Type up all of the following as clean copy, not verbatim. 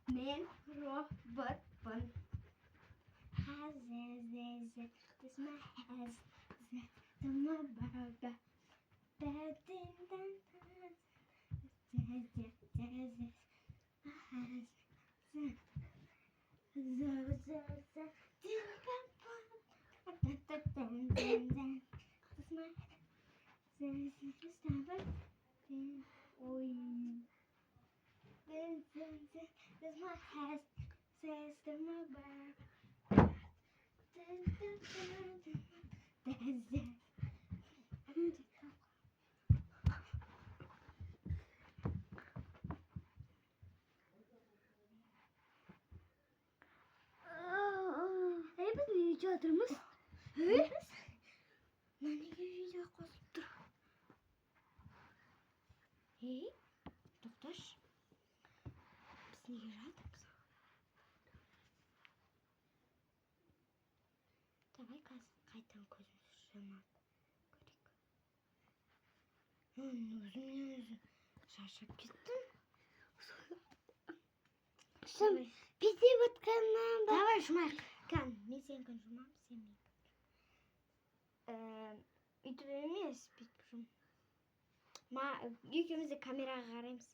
Men robot bun. Has this my has the my baba. This my has says the my baba. Biz video atırmış. Evet. Nani video koydu. Hey, doktor. Biz ne yaptık? Давай кайтам көзімді көрейік. Өзім шаршап кеттім. Бізде өткеннен ба? Давай жұмайық. Мен сен күн жұмам, сен мен. Үйтіп емес, бүйтіп жұм. Екеуміз де камераға қараймыз.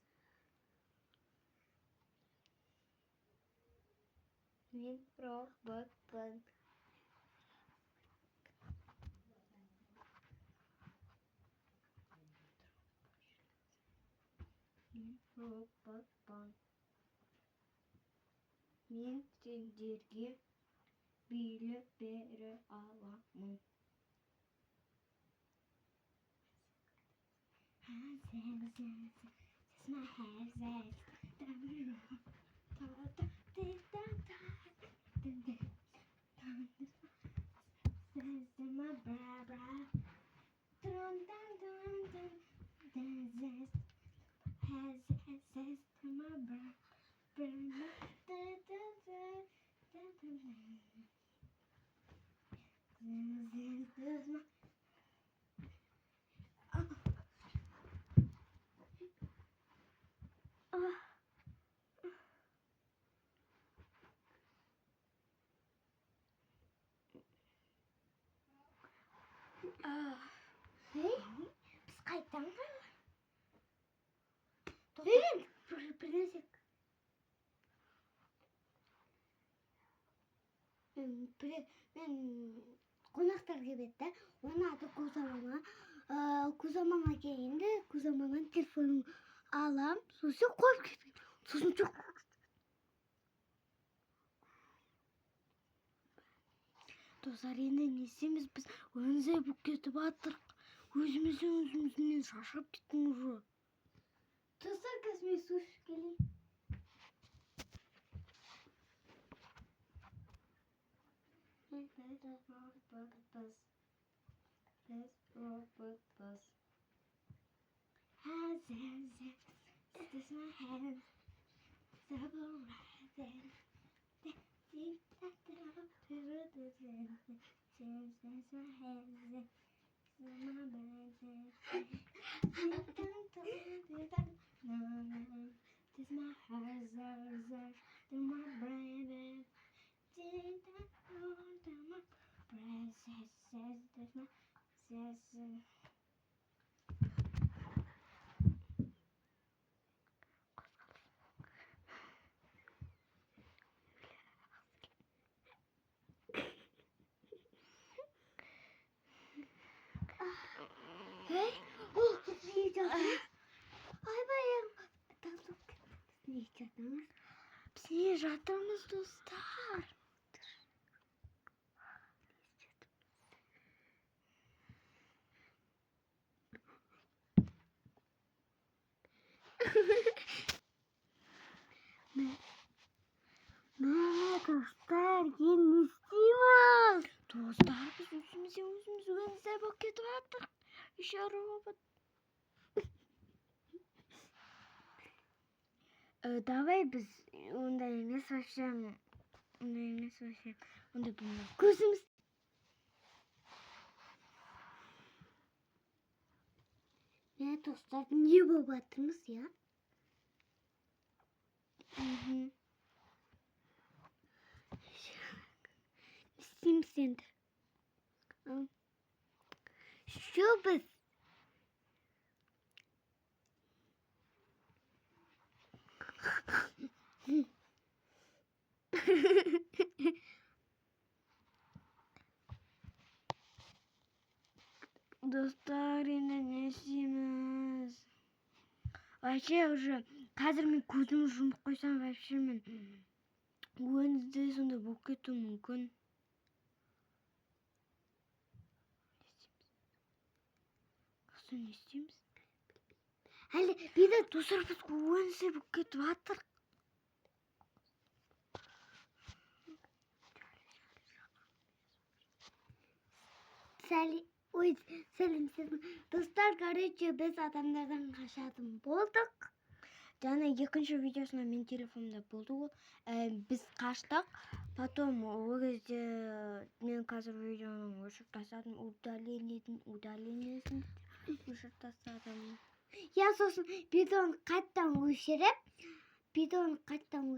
Мен роботпын. Robotпын. Мен сендерге билік бере аламын. Hey, biz kayıttan mı? Verin. Birazcık. Ben konaklar gibi de onun adı Kuzamama. Kuzamama gelince Kuzamama'nın telefonunu alam. Sosu korkuyor. Sosu çok korkuyor. Dostlar енді не істейміз біз өзімізде болып кетіп жатырық. Өзімізден шаршап кеттім уже. Достар, қазір мен су ішіп келейін. Biz robotuz. This my hands. Double rising. Biz жатырмыз достар. Dostlar, yeni isteyemez. Dostlar, biz özümüzü болып кетіп жатырық. Еще робот. Давай біз ондай емес вообще. Ондай болмайды. Көзіміз. Достар, не болып жатырмыз, я? дұрыс енді. Şu biz. Достар, енді не істейміз? Вообще уже қазір мен көзімді жұмып қойсам, вообще мен өзімде сондай болып кетуім мүмкін. Не істейміз? Әлі биді достар, біз өзімде болып кетіп жатыр. Сәлем. Достар, короче, біз адамдардан қашатын болдық. Жаңа екінші видеосында мен телефонымда болды ол. Біз қаштық. Потом ол кезде мен қазір видеоны өшіріп тастадым. Удалениесін өшіріп тастадым. Я сосын видеоны қайттан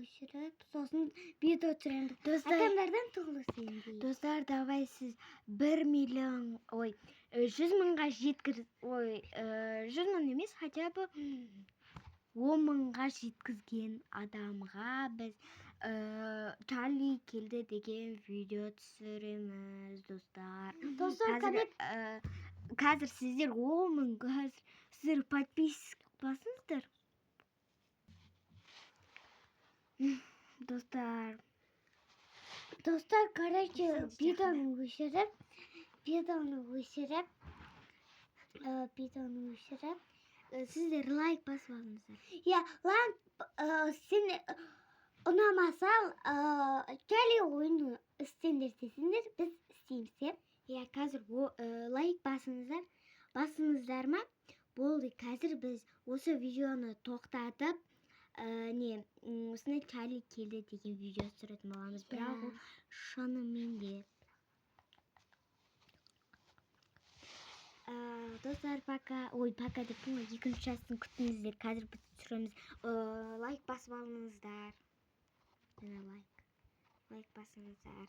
өшіріп, сосын видео түсіремін. Адамдардан тұғылысын дейді. Достар, давай сіз 1 миллион, 100 мыңға жеткіз, 100 мың емес, хотя бы 10 мыңға жеткізген адамға біз Чарли келді деген видео түсіреміз, достар. Қазір сіздер 10 мың, сіздер подписчик басыңыздар. Достар, короче, видеоны өшіріп, сіздер лайк басып алыңыздар. Лайк сен ұнамаса, Чарли ойыны істеңдер десеңдер, біз істейміз. Қазір лайк басыңыздар ма? Болды, қазір біз осы видеоны тоқтатып, осындай Чарли келді деген видео түсіретін боламыз. Бірақ ол шынымен де. Достар, пока деппін ғой, екінші частын күтіңіздер. Қазір біз түсіреміз. Лайк басып алыңыздар. Лайк басыңыздар.